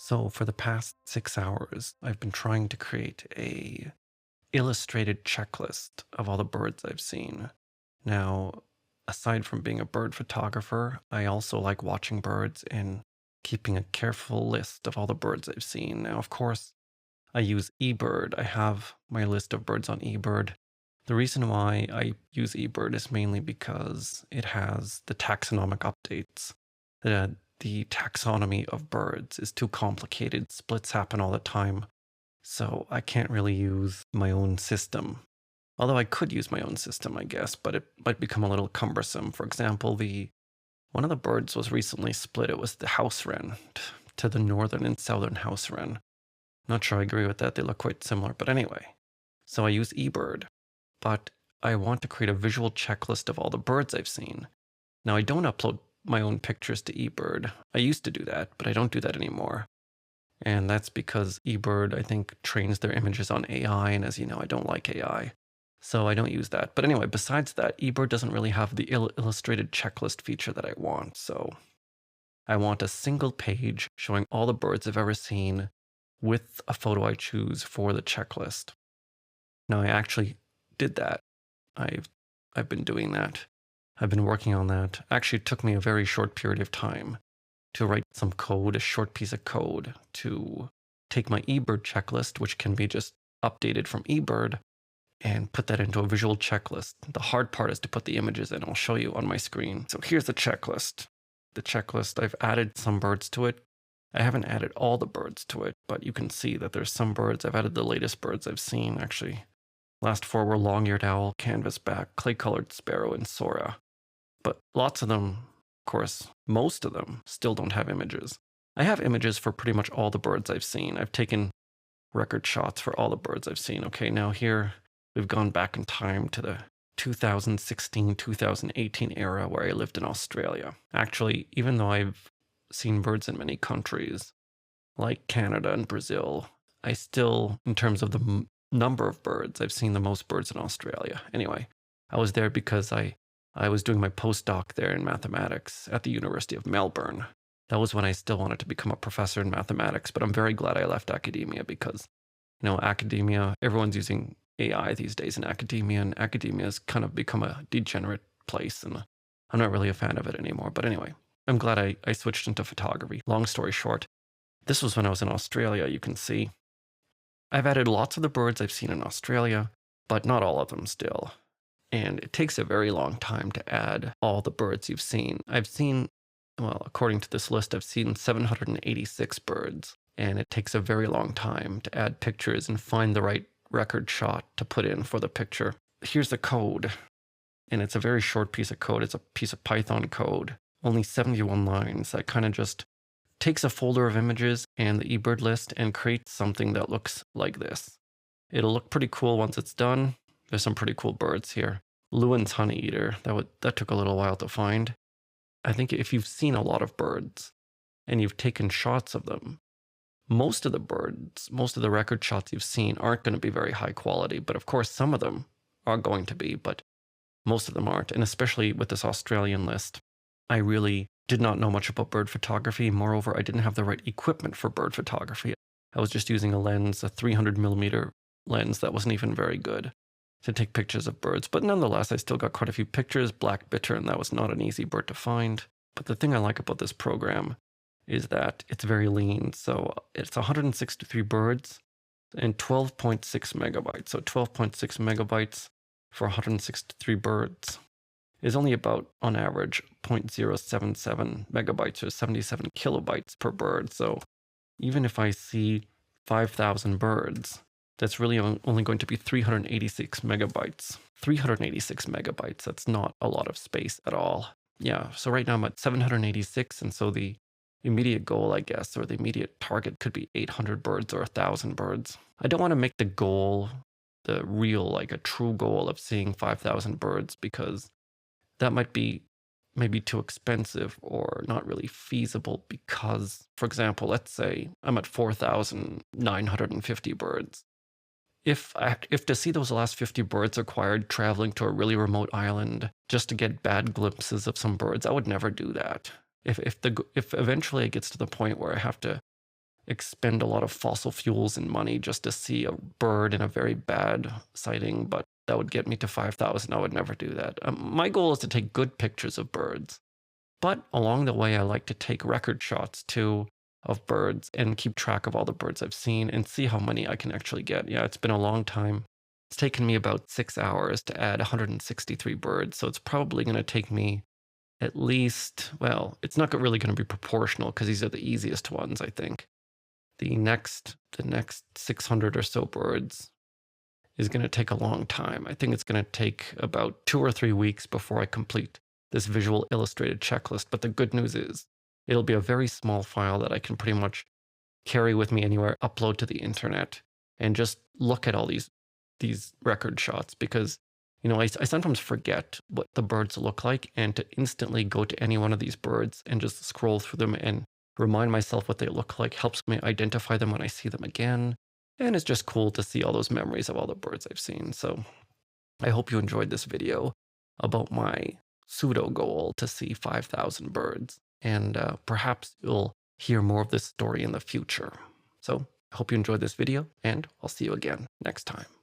So for the past 6 hours, I've been trying to create a illustrated checklist of all the birds I've seen. Now, aside from being a bird photographer, I also like watching birds and keeping a careful list of all the birds I've seen. Now, of course, I use eBird. I have my list of birds on eBird. The reason why I use eBird is mainly because it has the taxonomic updates. The taxonomy of birds is too complicated. Splits happen all the time. So I can't really use my own system. Although I could use my own system, I guess, but it might become a little cumbersome. For example, one of the birds was recently split. It was the house wren to the northern and southern house wren. Not sure I agree with that. They look quite similar. But anyway, so I use eBird, but I want to create a visual checklist of all the birds I've seen. Now, I don't upload my own pictures to eBird. I used to do that, but I don't do that anymore. And that's because eBird, I think, trains their images on AI. And as you know, I don't like AI. So I don't use that. But anyway, besides that, eBird doesn't really have the illustrated checklist feature that I want. So I want a single page showing all the birds I've ever seen with a photo I choose for the checklist. Now, I actually did that. I've been doing that. I've been working on that. Actually, it took me a very short period of time to write some code, a short piece of code, to take my eBird checklist, which can be just updated from eBird, and put that into a visual checklist. The hard part is to put the images in. I'll show you on my screen. So here's the checklist. The checklist, I've added some birds to it. I haven't added all the birds to it, but you can see that there's some birds. I've added the latest birds I've seen, actually. Last four were long-eared owl, canvasback, clay-colored sparrow, and sora. But lots of them, of course, most of them still don't have images. I have images for pretty much all the birds I've seen. I've taken record shots for all the birds I've seen. Okay, now here we've gone back in time to the 2016-2018 era where I lived in Australia. Actually, even though I've seen birds in many countries, like Canada and Brazil, I still, in terms of the number of birds, I've seen the most birds in Australia. Anyway, I was there because I was doing my postdoc there in mathematics at the University of Melbourne. That was when I still wanted to become a professor in mathematics, but I'm very glad I left academia because, academia, everyone's using AI these days in academia, and academia has kind of become a degenerate place, and I'm not really a fan of it anymore. But anyway, I'm glad I switched into photography. Long story short, this was when I was in Australia, you can see. I've added lots of the birds I've seen in Australia, but not all of them still. And it takes a very long time to add all the birds you've seen. According to this list, I've seen 786 birds, and it takes a very long time to add pictures and find the right record shot to put in for the picture. Here's the code, and it's a very short piece of code. It's a piece of Python code, only 71 lines. That kind of just takes a folder of images and the eBird list and creates something that looks like this. It'll look pretty cool once it's done. There's some pretty cool birds here. Lewin's honeyeater, that took a little while to find. I think if you've seen a lot of birds and you've taken shots of them, most of the birds, most of the record shots you've seen aren't going to be very high quality, but of course some of them are going to be, but most of them aren't. And especially with this Australian list, I really did not know much about bird photography. Moreover, I didn't have the right equipment for bird photography. I was just using a 300mm lens that wasn't even very good to take pictures of birds. But nonetheless, I still got quite a few pictures. Black bittern, and that was not an easy bird to find. But the thing I like about this program is that it's very lean. So it's 163 birds and 12.6 megabytes. So 12.6 megabytes for 163 birds is only about, on average, 0.077 megabytes or 77 kilobytes per bird. So even if I see 5,000 birds, that's really only going to be 386 megabytes. 386 megabytes, that's not a lot of space at all. Yeah, so right now I'm at 786, and so the immediate goal, I guess, or the immediate target could be 800 birds or 1,000 birds. I don't want to make the goal the real, like a true goal of seeing 5,000 birds, because that might be maybe too expensive or not really feasible because, for example, let's say I'm at 4,950 birds. If to see those last 50 birds required traveling to a really remote island just to get bad glimpses of some birds, I would never do that. If eventually it gets to the point where I have to expend a lot of fossil fuels and money just to see a bird in a very bad sighting, but that would get me to 5,000. I would never do that. My goal is to take good pictures of birds, but along the way, I like to take record shots too of birds and keep track of all the birds I've seen and see how many I can actually get. Yeah, it's been a long time. It's taken me about 6 hours to add 163 birds, so it's probably going to take me at least, well, it's not really going to be proportional because these are the easiest ones, I think. The next 600 or so birds is going to take a long time. I think it's going to take about 2 or 3 weeks before I complete this visual illustrated checklist. But the good news is it'll be a very small file that I can pretty much carry with me anywhere, upload to the internet, and just look at all these record shots because, I sometimes forget what the birds look like, and to instantly go to any one of these birds and just scroll through them and remind myself what they look like helps me identify them when I see them again. And it's just cool to see all those memories of all the birds I've seen. So I hope you enjoyed this video about my pseudo goal to see 5,000 birds. And perhaps you'll hear more of this story in the future. So I hope you enjoyed this video, and I'll see you again next time.